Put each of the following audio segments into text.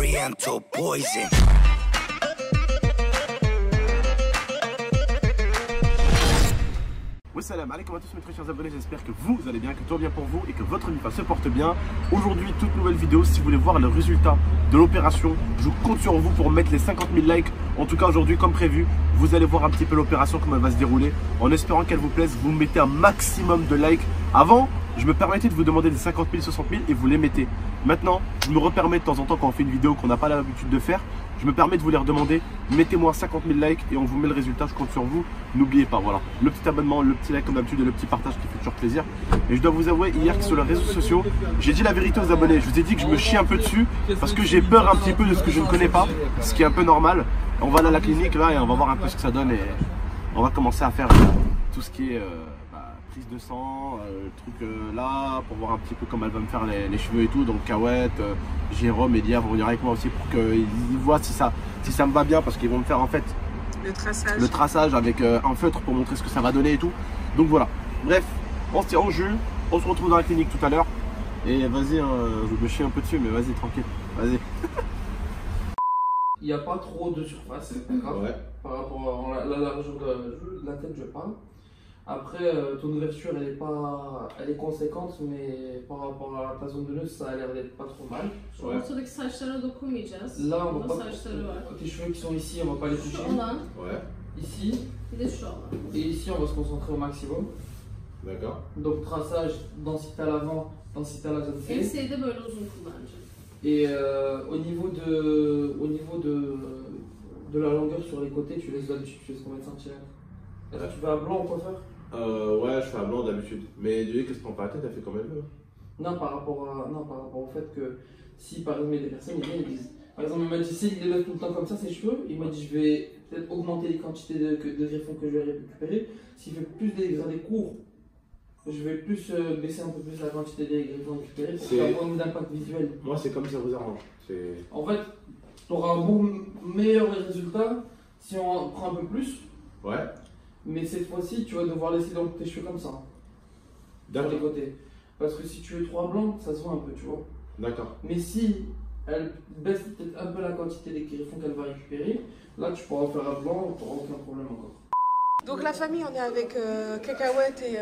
Oriental poison. Salam alaikum à tous mes très chers abonnés, j'espère que vous allez bien, que tout va bien pour vous et que votre vie se porte bien. Aujourd'hui, toute nouvelle vidéo, si vous voulez voir le résultat de l'opération, je compte sur vous pour mettre les 50 000 likes. En tout cas aujourd'hui, comme prévu, vous allez voir un petit peu l'opération, comment elle va se dérouler. En espérant qu'elle vous plaise, vous mettez un maximum de likes. Avant, je me permettais de vous demander des 50 000, 60 000 et vous les mettez. Maintenant, je me repermets de temps en temps quand on fait une vidéo qu'on n'a pas l'habitude de faire. Je me permets de vous les redemander, mettez-moi 50 000 likes et on vous met le résultat, je compte sur vous. N'oubliez pas, voilà, le petit abonnement, le petit like comme d'habitude et le petit partage qui fait toujours plaisir. Et je dois vous avouer, hier sur les réseaux sociaux, j'ai dit la vérité aux abonnés. Je vous ai dit que je me chie un peu dessus parce que j'ai peur un petit peu de ce que je ne connais pas, ce qui est un peu normal. On va aller à la clinique là et on va voir un peu ce que ça donne et on va commencer à faire tout ce qui est prise de sang, truc là, pour voir un petit peu comment elle va me faire les cheveux et tout. Donc Kawet, Jérôme et Lia vont venir avec moi aussi pour qu'ils voient si ça me va bien, parce qu'ils vont me faire en fait le traçage avec un feutre pour montrer ce que ça va donner et tout. Donc voilà, bref, on se tient au jus, on se retrouve dans la clinique tout à l'heure. Et vas-y, je me chie un peu dessus, mais vas-y, tranquille, vas-y. Il n'y a pas trop de surface, d'accord, ouais. Par rapport à la largeur de la tête, je parle. Après, ton ouverture, elle est conséquente, mais par rapport à ta zone de nœud, ça a l'air d'être pas trop mal. Ouais. Ortadaki saçlara dokunmayacağız. Là, on va pas. Saçları var. Tes cheveux qui sont ici, on va pas les toucher. Ouais. Ici. Bir de şu alan. Et ici, on va se concentrer au maximum. D'accord. Donc, traçage, densité à l'avant, densité à la zone C. Enseyi de böyle uzun kullanacağım. Et au niveau de la longueur sur les côtés, tu laisses d'habitude, tu laisses combien de centimètres? Est-ce que tu veux un blanc ou coiffeur? Ouais, je fais un blanc d'habitude. Mais du coup, qu'est-ce qu'on prend la tête, elle fait quand même mieux. Non, par rapport au fait que si par exemple il y a des personnes, ils disent, par exemple, il m'a dit, s'il les laisse tout le temps comme ça, ses cheveux, il m'a dit, je vais peut-être augmenter les quantités de greffons que je vais récupérer. S'il fait plus des dégradés courts, je vais plus baisser un peu plus la quantité des greffons récupérés pour avoir un impact visuel. Moi, c'est comme ça vous arrange. En fait, tu auras un meilleur résultat si on prend un peu plus. Ouais. Mais cette fois-ci, tu vas devoir laisser donc tes cheveux comme ça, sur les côtés. Parce que si tu veux 3 blancs, ça se voit un peu, tu vois. D'accord. Mais si elle baisse peut-être un peu la quantité des griffons qu'elle va récupérer, là tu pourras faire un blanc, tu n'auras aucun problème encore. Donc la famille, on est avec Cacahuète et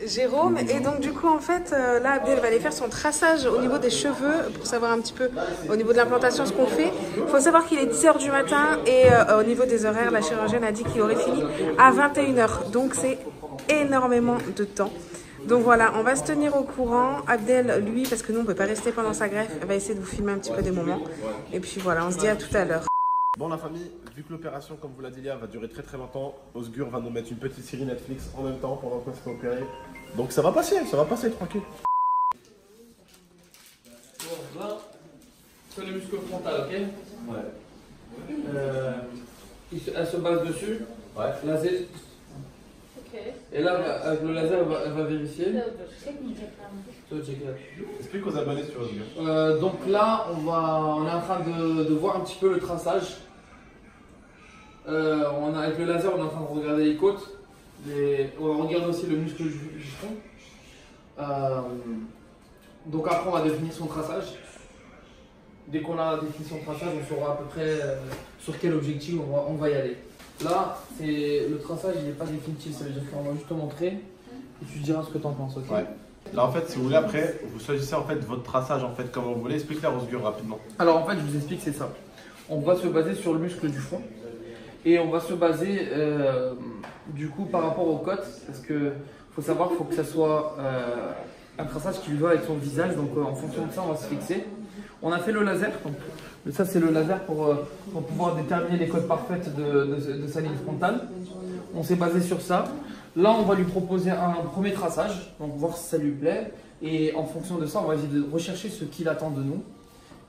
Jérôme. Et donc du coup en fait, là Abdel va aller faire son traçage au niveau des cheveux pour savoir un petit peu au niveau de l'implantation ce qu'on fait. Il faut savoir qu'il est 10 h du matin et au niveau des horaires, la chirurgienne a dit qu'il aurait fini à 21 h. Donc c'est énormément de temps. Donc voilà, on va se tenir au courant. Abdel, lui, parce que nous on ne peut pas rester pendant sa greffe, va essayer de vous filmer un petit peu des moments. Et puis voilà, on se dit à tout à l'heure. Bon la famille, vu que l'opération, comme vous l'a dit Lia, va durer très longtemps, Osgur va nous mettre une petite série Netflix en même temps pendant qu'on se fait opérer. Donc ça va passer tranquille. Bon, là, c'est le muscle frontal, ok? Ouais. Elle se base dessus. Ouais. Laser. Ok. Et là, avec le laser, elle va vérifier. Explique aux abonnés sur Osgur. Donc là, on est en train de voir un petit peu le traçage. Avec le laser, on est en train de regarder les côtes. On regarde aussi le muscle du front. Donc après, on va définir son traçage. Dès qu'on a défini son traçage, on saura à peu près sur quel objectif on va y aller. Là, le traçage, il n'est pas définitif, ça veut dire qu'on va juste te montrer et tu diras ce que tu en penses. Okay? Ouais. Là en fait, si vous voulez, après, vous choisissez en fait votre traçage en fait comme vous voulez. Explique-le à Osgur rapidement. Alors en fait, je vous explique, c'est ça. On va se baser sur le muscle du front et on va se baser du coup par rapport aux côtes, parce que faut savoir qu'il faut que ça soit un traçage qui lui va avec son visage. Donc en fonction de ça, on va se fixer. On a fait le laser, donc ça c'est le laser pour pouvoir déterminer les côtes parfaites de sa ligne frontale. On s'est basé sur ça. Là, on va lui proposer un premier traçage, donc voir si ça lui plaît. Et en fonction de ça, on va essayer de rechercher ce qu'il attend de nous.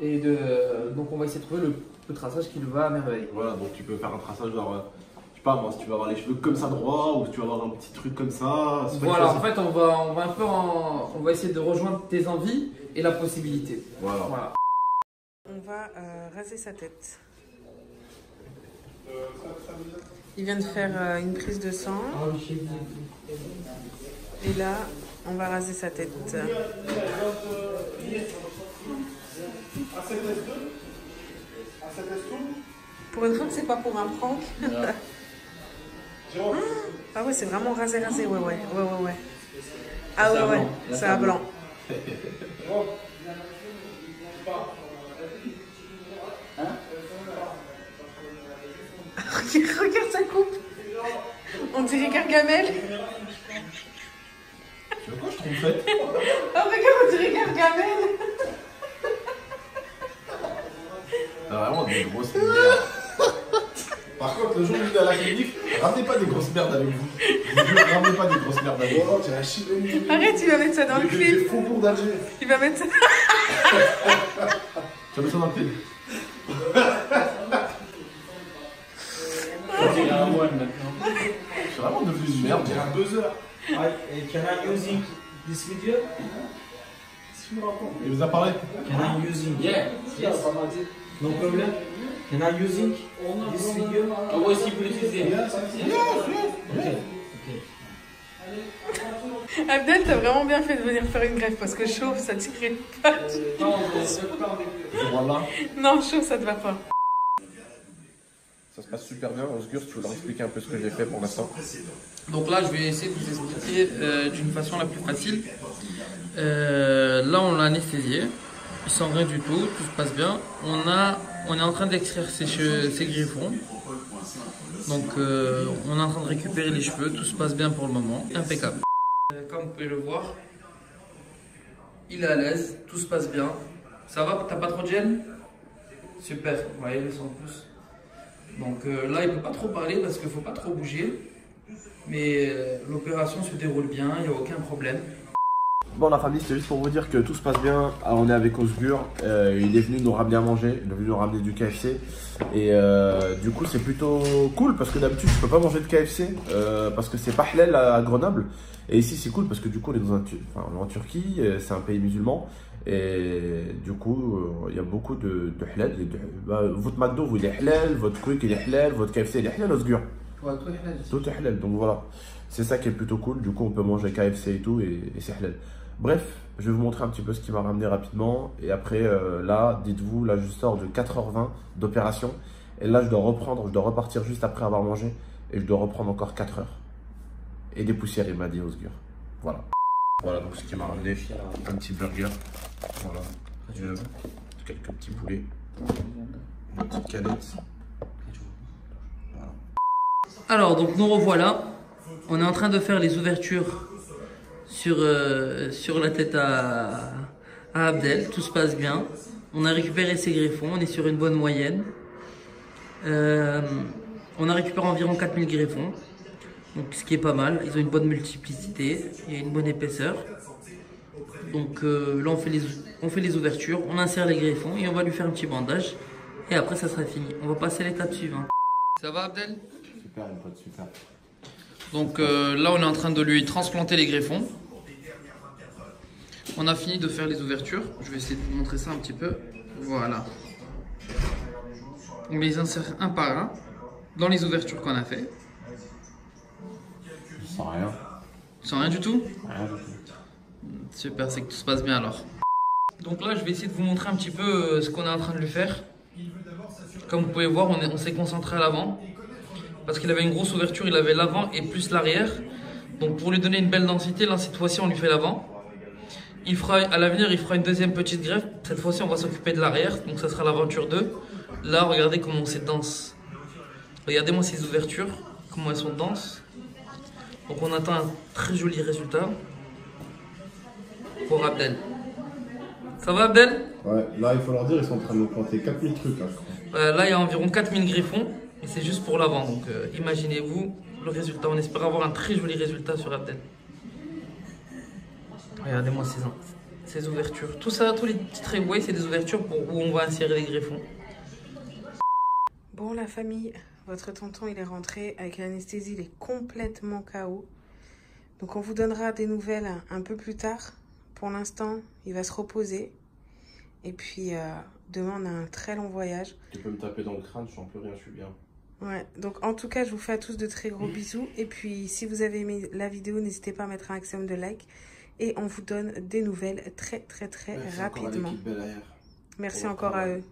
Et donc, on va essayer de trouver le traçage qui lui va à merveille. Voilà, donc tu peux faire un traçage genre, je sais pas moi, si tu vas avoir les cheveux comme ça droit ou si tu vas avoir un petit truc comme ça. Voilà, en fait, on va essayer de rejoindre tes envies et la possibilité. Voilà. On va raser sa tête. Il vient de faire une prise de sang. Et là, on va raser sa tête. Pour une fois que c'est pas pour un prank. Ah ouais, c'est vraiment rasé, ouais. Ah ouais, c'est à blanc. Regarde sa coupe. On dirait Gargamel. Tu veux quoi, je trouve fait? Oh regarde, on dirait Gargamel. T'as vraiment des grosses merdes. Par contre, le jour où vous allez à la clinique, ramenez pas des grosses merdes avec vous. Ramenez pas des grosses merdes avec vous. Arrête, il va mettre ça dans le clip. Des faubourgs d'Alger. Il va mettre ça. Tu vas mettre ça dans le clip? Je suis vraiment devenu une merde. Il y a 2 heures. Can I using this video? Il vous a parlé? Can I using? Yeah. Yes. No problem. Can I using this video? Où est-ce qu'il peut l'utiliser? Abdel, t'as vraiment bien fait de venir faire une greffe parce que chaud, ça t'irait pas. Voilà. Non, chaud, ça te va pas. Ça se passe super bien. Osgur, tu veux leur expliquer un peu ce que j'ai fait pour l'instant? Donc là, je vais essayer de vous expliquer d'une façon la plus facile. Là, on l'a anesthésié. Il sent rien du tout, tout se passe bien. On est en train d'extraire ses griffons. Donc, on est en train de récupérer les cheveux. Tout se passe bien pour le moment. Impeccable. Comme vous pouvez le voir, il est à l'aise. Tout se passe bien. Ça va? T'as pas trop de gêne? Super. Vous voyez, le sang pousse. Donc là, il ne peut pas trop parler parce qu'il ne faut pas trop bouger. Mais l'opération se déroule bien, il n'y a aucun problème. Bon, la famille, c'est juste pour vous dire que tout se passe bien. On est avec Osgur. Il est venu nous ramener à manger. Il est venu nous ramener du KFC. Et du coup, c'est plutôt cool parce que d'habitude, je peux pas manger de KFC parce que c'est pas halal à Grenoble. Et ici, c'est cool parce que du coup, on est on est en Turquie. C'est un pays musulman. Et du coup, il y a beaucoup de halal. Votre McDo, il est halal. Votre Quick, il est halal. Votre KFC, il est halal, Osgur. Ouais, tout est halal. Tout est halal. Donc voilà. C'est ça qui est plutôt cool. Du coup, on peut manger KFC et tout. Et c'est halal. Bref, je vais vous montrer un petit peu ce qui m'a ramené rapidement. Et après, là, dites-vous, là, je sors de 4h20 d'opération. Et là, je dois repartir juste après avoir mangé. Et je dois reprendre encore 4 heures. Et des poussières, il m'a dit, Osgur. Voilà. Voilà donc ce qui m'a ramené. Un petit burger. Voilà. Quelques petits poulets. Une petite canette. Voilà. Alors, donc nous revoilà. On est en train de faire les ouvertures sur la tête à Abdel. Tout se passe bien. On a récupéré ses griffons. On est sur une bonne moyenne. On a récupéré environ 4000 griffons. Donc, ce qui est pas mal. Ils ont une bonne multiplicité et une bonne épaisseur. Donc là, on fait les ouvertures. On insère les griffons et on va lui faire un petit bandage. Et après, ça sera fini. On va passer à l'étape suivante. Ça va, Abdel? Super, mon pote, super. Donc là, on est en train de lui transplanter les greffons. On a fini de faire les ouvertures. Je vais essayer de vous montrer ça un petit peu. Voilà. On les insère un par un dans les ouvertures qu'on a fait. Sans rien. Sans rien du tout? Rien du tout. Super, c'est que tout se passe bien alors. Donc là, je vais essayer de vous montrer un petit peu ce qu'on est en train de lui faire. Comme vous pouvez voir, on s'est concentré à l'avant. Parce qu'il avait une grosse ouverture, il avait l'avant et plus l'arrière. Donc pour lui donner une belle densité, là cette fois-ci on lui fait l'avant. À l'avenir il fera une deuxième petite greffe. Cette fois-ci on va s'occuper de l'arrière, donc ça sera l'aventure 2. Là regardez comment c'est dense. Regardez-moi ces ouvertures, comment elles sont denses. Donc on attend un très joli résultat pour Abdel. Ça va Abdel? Ouais, là il faut leur dire, ils sont en train de nous planter 4000 trucs là, je crois. Là il y a environ 4000 griffons. Et c'est juste pour l'avant, donc imaginez-vous le résultat. On espère avoir un très joli résultat sur Abdel. Regardez-moi ces ouvertures. Tout ça, tous les petits traits, c'est des ouvertures où on va insérer les greffons. Bon, la famille, votre tonton, il est rentré avec l'anesthésie, il est complètement KO. Donc, on vous donnera des nouvelles un peu plus tard. Pour l'instant, il va se reposer. Et puis, demain, on a un très long voyage. Tu peux me taper dans le crâne, je sens plus rien, je suis bien. Ouais, donc en tout cas, je vous fais à tous de très gros bisous. Et puis, si vous avez aimé la vidéo, n'hésitez pas à mettre un maximum de likes. Et on vous donne des nouvelles très rapidement. Merci encore à eux.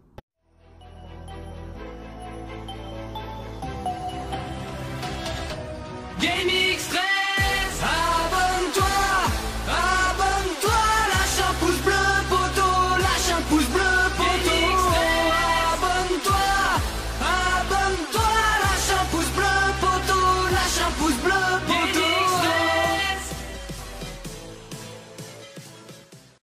Gave me